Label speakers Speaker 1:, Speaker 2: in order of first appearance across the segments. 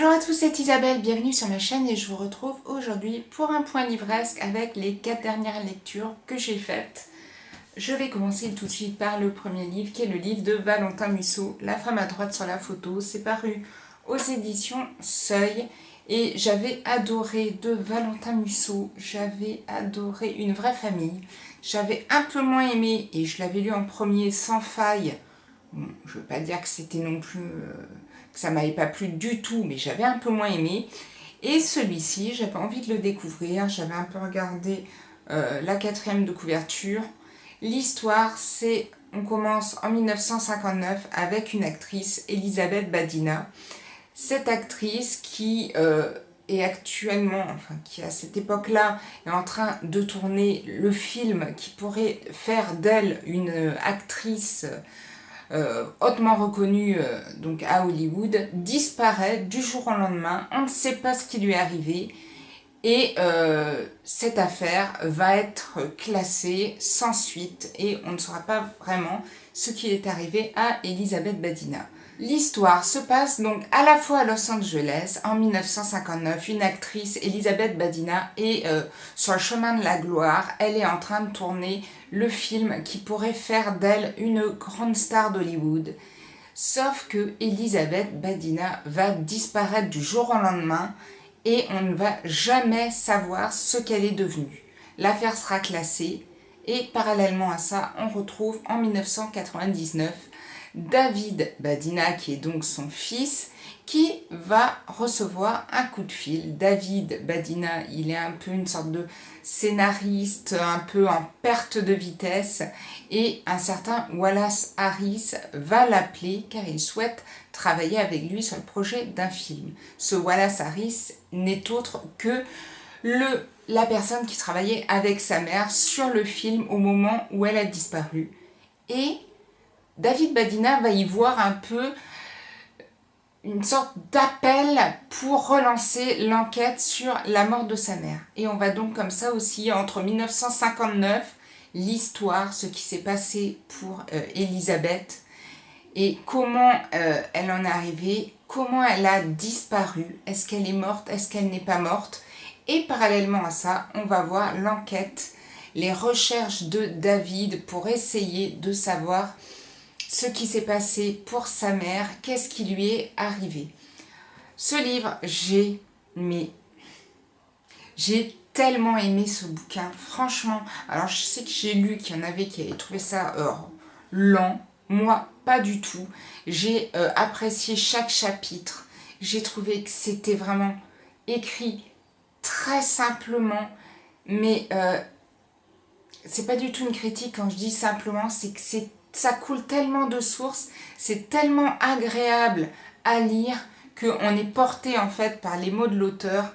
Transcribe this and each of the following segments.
Speaker 1: Bonjour à tous, c'est Isabelle, bienvenue sur ma chaîne et je vous retrouve aujourd'hui pour un point livresque avec les 4 dernières lectures que j'ai faites. Je vais commencer tout de suite par le premier livre qui est le livre de Valentin Musso, La femme à droite sur la photo. C'est paru aux éditions Seuil et j'avais adoré de Valentin Musso, j'avais adoré Une vraie famille. J'avais un peu moins aimé et je l'avais lu en premier Sans faille. Bon, je ne veux pas dire que c'était non plus... que ça m'avait pas plu du tout, mais j'avais un peu moins aimé. Et celui-ci, j'avais envie de le découvrir. J'avais un peu regardé la 4e de couverture. L'histoire, c'est... On commence en 1959 avec une actrice, Elisabeth Badina. Cette actrice qui est actuellement, enfin qui à cette époque-là est en train de tourner le film qui pourrait faire d'elle une actrice hautement reconnue donc à Hollywood, disparaît du jour au lendemain. On ne sait pas ce qui lui est arrivé et cette affaire va être classée sans suite et on ne saura pas vraiment ce qui est arrivé à Elisabeth Badina. L'histoire se passe donc à la fois à Los Angeles en 1959. Une actrice, Elisabeth Badina, est sur le chemin de la gloire. Elle est en train de tourner le film qui pourrait faire d'elle une grande star d'Hollywood. Sauf que Elisabeth Badina va disparaître du jour au lendemain et on ne va jamais savoir ce qu'elle est devenue. L'affaire sera classée et parallèlement à ça, on retrouve en 1999 David Badina, qui est donc son fils, qui va recevoir un coup de fil. David Badina, il est un peu une sorte de scénariste, un peu en perte de vitesse, et un certain Wallace Harris va l'appeler car il souhaite travailler avec lui sur le projet d'un film. Ce Wallace Harris n'est autre que la personne qui travaillait avec sa mère sur le film au moment où elle a disparu. Et David Badina va y voir un peu une sorte d'appel pour relancer l'enquête sur la mort de sa mère. Et on va donc comme ça aussi entre 1959, l'histoire, ce qui s'est passé pour Elisabeth et comment elle en est arrivée, comment elle a disparu, est-ce qu'elle est morte, est-ce qu'elle n'est pas morte. Et parallèlement à ça, on va voir l'enquête, les recherches de David pour essayer de savoir ce qui s'est passé pour sa mère, qu'est-ce qui lui est arrivé. Ce livre, j'ai tellement aimé ce bouquin, franchement. Alors je sais que j'ai lu qu'il y en avait qui avaient trouvé ça lent, moi pas du tout. J'ai apprécié chaque chapitre, j'ai trouvé que c'était vraiment écrit très simplement, mais c'est pas du tout une critique quand je dis simplement, c'est que ça coule tellement de sources, c'est tellement agréable à lire qu'on est porté en fait par les mots de l'auteur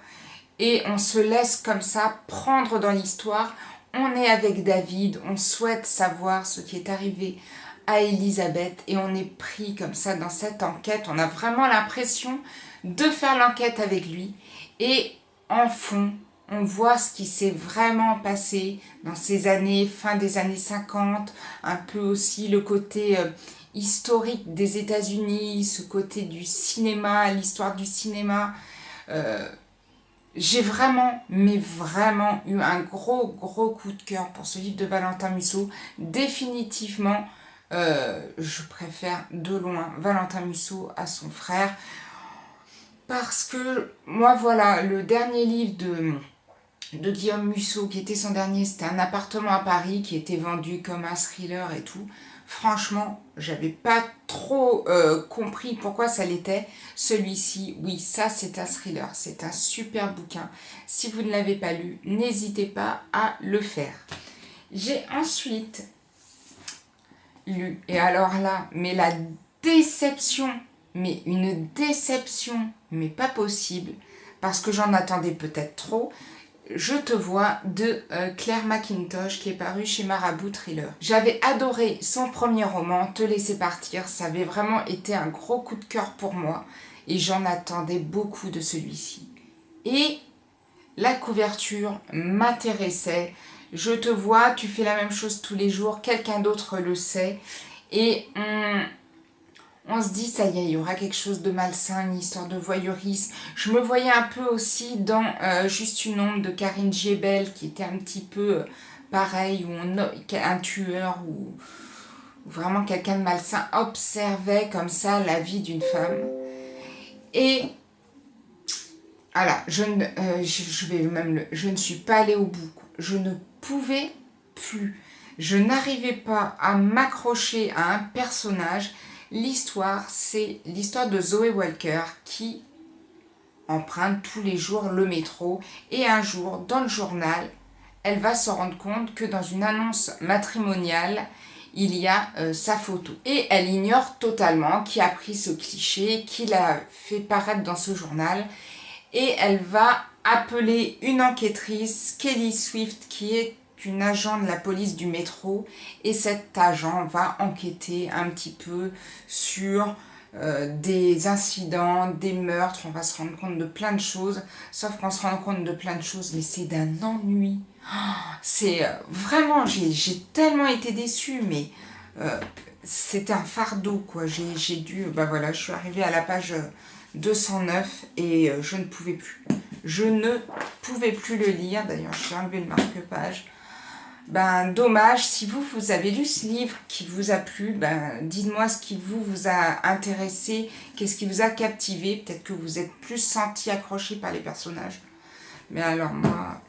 Speaker 1: et on se laisse comme ça prendre dans l'histoire. On est avec David, on souhaite savoir ce qui est arrivé à Elisabeth et on est pris comme ça dans cette enquête. On a vraiment l'impression de faire l'enquête avec lui et en fond, on voit ce qui s'est vraiment passé dans ces années, fin des années 50, un peu aussi le côté historique des États-Unis, ce côté du cinéma, l'histoire du cinéma. J'ai vraiment, mais vraiment eu un gros coup de cœur pour ce livre de Valentin Musso. Définitivement, je préfère de loin Valentin Musso à son frère. Parce que moi, voilà, le dernier livre de Guillaume Musso, qui était son dernier, c'était Un appartement à Paris, qui était vendu comme un thriller et tout. Franchement, j'avais pas trop compris pourquoi ça l'était. Celui-ci, oui, ça c'est un thriller, c'est un super bouquin. Si vous ne l'avez pas lu, n'hésitez pas à le faire. J'ai ensuite lu, et alors là, mais la déception, mais une déception, mais pas possible, parce que j'en attendais peut-être trop, Je te vois de Claire McIntosh qui est paru chez Marabout Thriller. J'avais adoré son premier roman, Te laisser partir, ça avait vraiment été un gros coup de cœur pour moi et j'en attendais beaucoup de celui-ci. Et la couverture m'intéressait. Je te vois, tu fais la même chose tous les jours, quelqu'un d'autre le sait et On se dit, ça y est, il y aura quelque chose de malsain, une histoire de voyeurisme. Je me voyais un peu aussi dans Juste une ombre de Karine Giebel, qui était un petit peu pareil, où un tueur ou vraiment quelqu'un de malsain observait comme ça la vie d'une femme. Et voilà, je ne suis pas allée au bout. Je ne pouvais plus. Je n'arrivais pas à m'accrocher à un personnage. L'histoire, c'est l'histoire de Zoé Walker qui emprunte tous les jours le métro. Et un jour, dans le journal, elle va se rendre compte que dans une annonce matrimoniale, il y a sa photo. Et elle ignore totalement qui a pris ce cliché, qui l'a fait paraître dans ce journal. Et elle va appeler une enquêtrice, Kelly Swift, qui est une agent de la police du métro. Et cet agent va enquêter un petit peu sur des incidents, des meurtres. On va se rendre compte de plein de choses. Sauf qu'on se rend compte de plein de choses, mais c'est d'un ennui. C'est vraiment, j'ai tellement été déçue, mais c'était un fardeau, quoi. J'ai dû, bah voilà, je suis arrivée à la page 209 et je ne pouvais plus. Je ne pouvais plus le lire. D'ailleurs, je vais enlever le marque-page. Ben, dommage. Si vous avez lu ce livre qui vous a plu, ben, dites-moi ce qui vous a intéressé, qu'est-ce qui vous a captivé. Peut-être que vous êtes plus senti accroché par les personnages. Mais alors, moi...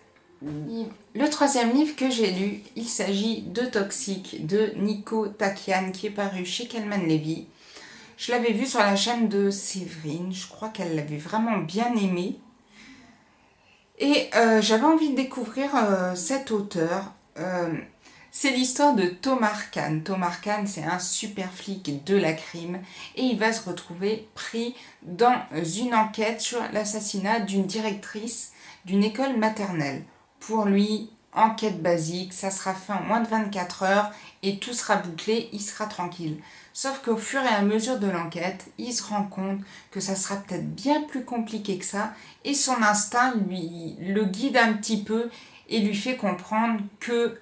Speaker 1: Le troisième livre que j'ai lu, il s'agit de Toxique de Nico Takian qui est paru chez Calman Levy. Je l'avais vu sur la chaîne de Séverine, je crois qu'elle l'avait vraiment bien aimé. Et j'avais envie de découvrir cet auteur. C'est l'histoire de Tomar Khan. Tomar Khan, c'est un super flic de la crime et il va se retrouver pris dans une enquête sur l'assassinat d'une directrice d'une école maternelle. Pour lui, enquête basique, ça sera fait en moins de 24 heures et tout sera bouclé, il sera tranquille. Sauf qu'au fur et à mesure de l'enquête, il se rend compte que ça sera peut-être bien plus compliqué que ça et son instinct lui le guide un petit peu et lui fait comprendre que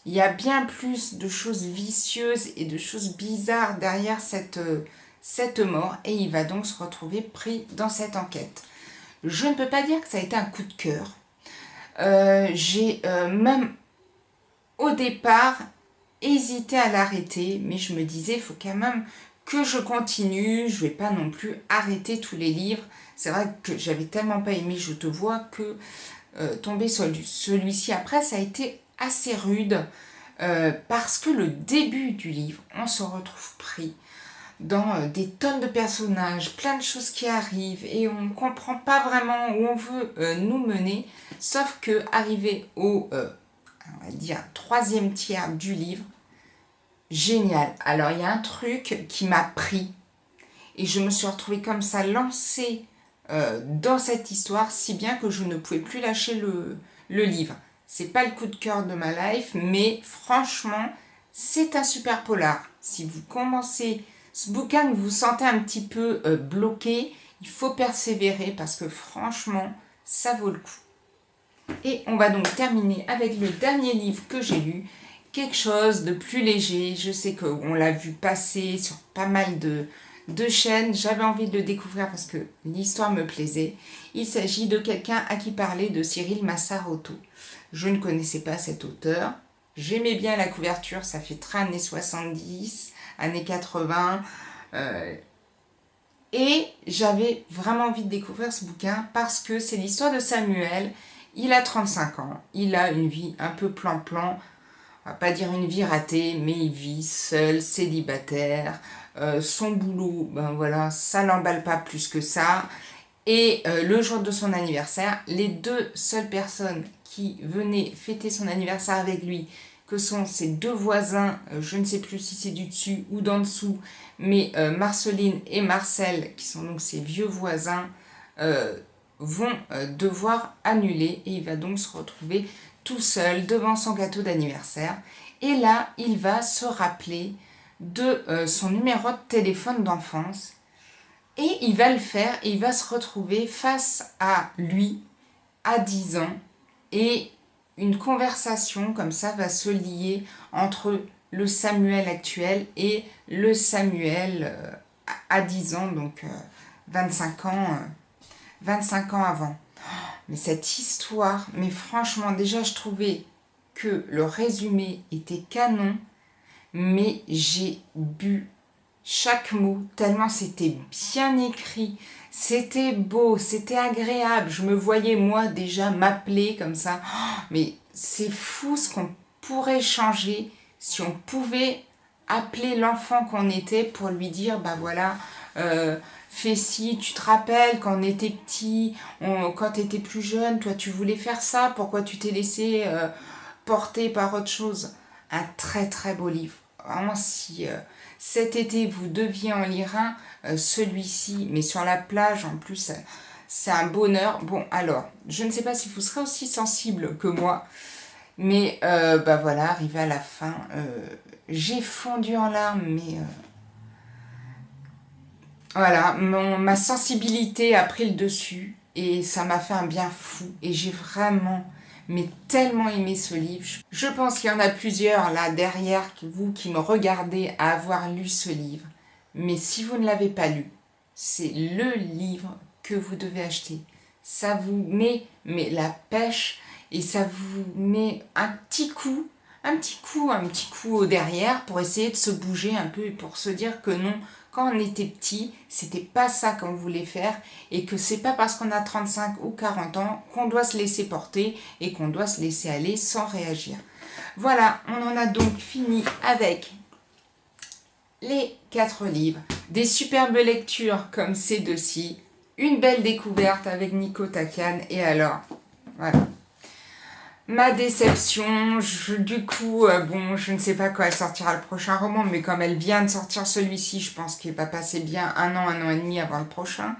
Speaker 1: il y a bien plus de choses vicieuses et de choses bizarres derrière cette mort et il va donc se retrouver pris dans cette enquête. Je ne peux pas dire que ça a été un coup de cœur. J'ai même au départ hésité à l'arrêter, mais je me disais, il faut quand même que je continue, je ne vais pas non plus arrêter tous les livres. C'est vrai que j'avais tellement pas aimé Je te vois que tomber sur celui-ci après, ça a été assez rude parce que le début du livre, on se retrouve pris dans des tonnes de personnages, plein de choses qui arrivent et on ne comprend pas vraiment où on veut nous mener, sauf que arrivé au on va dire troisième tiers du livre, génial. Alors il y a un truc qui m'a pris et je me suis retrouvée comme ça lancée dans cette histoire, si bien que je ne pouvais plus lâcher le livre. C'est pas le coup de cœur de ma life, mais franchement, c'est un super polar. Si vous commencez ce bouquin que vous sentez un petit peu bloqué, il faut persévérer parce que franchement, ça vaut le coup. Et on va donc terminer avec le dernier livre que j'ai lu, quelque chose de plus léger. Je sais qu'on l'a vu passer sur pas mal de chaînes. J'avais envie de le découvrir parce que l'histoire me plaisait. Il s'agit de Quelqu'un à qui parler de Cyril Massarotto. Je ne connaissais pas cet auteur. J'aimais bien la couverture, ça fait très années 70, années 80. Et j'avais vraiment envie de découvrir ce bouquin parce que c'est l'histoire de Samuel. Il a 35 ans, il a une vie un peu plan-plan, on va pas dire une vie ratée, mais il vit seul, célibataire. Son boulot, ben voilà, ça l'emballe pas plus que ça. Et le jour de son anniversaire, les deux seules personnes qui venaient fêter son anniversaire avec lui, que sont ses deux voisins, je ne sais plus si c'est du dessus ou d'en dessous, mais Marceline et Marcel, qui sont donc ses vieux voisins, vont devoir annuler et il va donc se retrouver tout seul devant son gâteau d'anniversaire. Et là, il va se rappeler de son numéro de téléphone d'enfance et il va le faire et il va se retrouver face à lui à 10 ans et une conversation comme ça va se lier entre le Samuel actuel et le Samuel à 10 ans, donc 25 ans, 25 ans avant. Mais cette histoire, mais franchement, déjà je trouvais que le résumé était canon, mais j'ai bu chaque mot tellement c'était bien écrit, c'était beau, c'était agréable. Je me voyais moi déjà m'appeler comme ça. Mais c'est fou ce qu'on pourrait changer si on pouvait appeler l'enfant qu'on était pour lui dire bah voilà, fais ci, tu te rappelles quand on était petit, quand tu étais plus jeune, toi tu voulais faire ça, pourquoi tu t'es laissé porter par autre chose. Un très très beau livre. Vraiment, si cet été vous deviez en lire un, celui-ci, mais sur la plage en plus, c'est un bonheur. Bon, alors, je ne sais pas si vous serez aussi sensible que moi, mais bah voilà, arrivé à la fin, j'ai fondu en larmes, mais voilà, ma sensibilité a pris le dessus et ça m'a fait un bien fou. Et j'ai vraiment, mais tellement aimé ce livre. Je pense qu'il y en a plusieurs là derrière vous qui me regardez à avoir lu ce livre. Mais si vous ne l'avez pas lu, c'est le livre que vous devez acheter. Ça vous met mais la pêche et ça vous met un petit coup au derrière pour essayer de se bouger un peu et pour se dire que non, quand on était petit, c'était pas ça qu'on voulait faire et que c'est pas parce qu'on a 35 ou 40 ans qu'on doit se laisser porter et qu'on doit se laisser aller sans réagir. Voilà, on en a donc fini avec les 4 livres, des superbes lectures comme ces deux-ci, une belle découverte avec Nico Takyan et alors, voilà. Ma déception, du coup, bon, je ne sais pas quand elle sortira le prochain roman, mais comme elle vient de sortir celui-ci, je pense qu'il va passer bien un an et demi avant le prochain.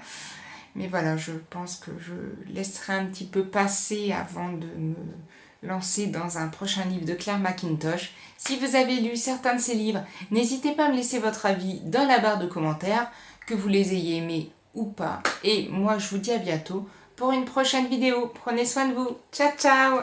Speaker 1: Mais voilà, je pense que je laisserai un petit peu passer avant de me lancer dans un prochain livre de Claire McIntosh. Si vous avez lu certains de ces livres, n'hésitez pas à me laisser votre avis dans la barre de commentaires, que vous les ayez aimés ou pas. Et moi, je vous dis à bientôt pour une prochaine vidéo. Prenez soin de vous. Ciao, ciao!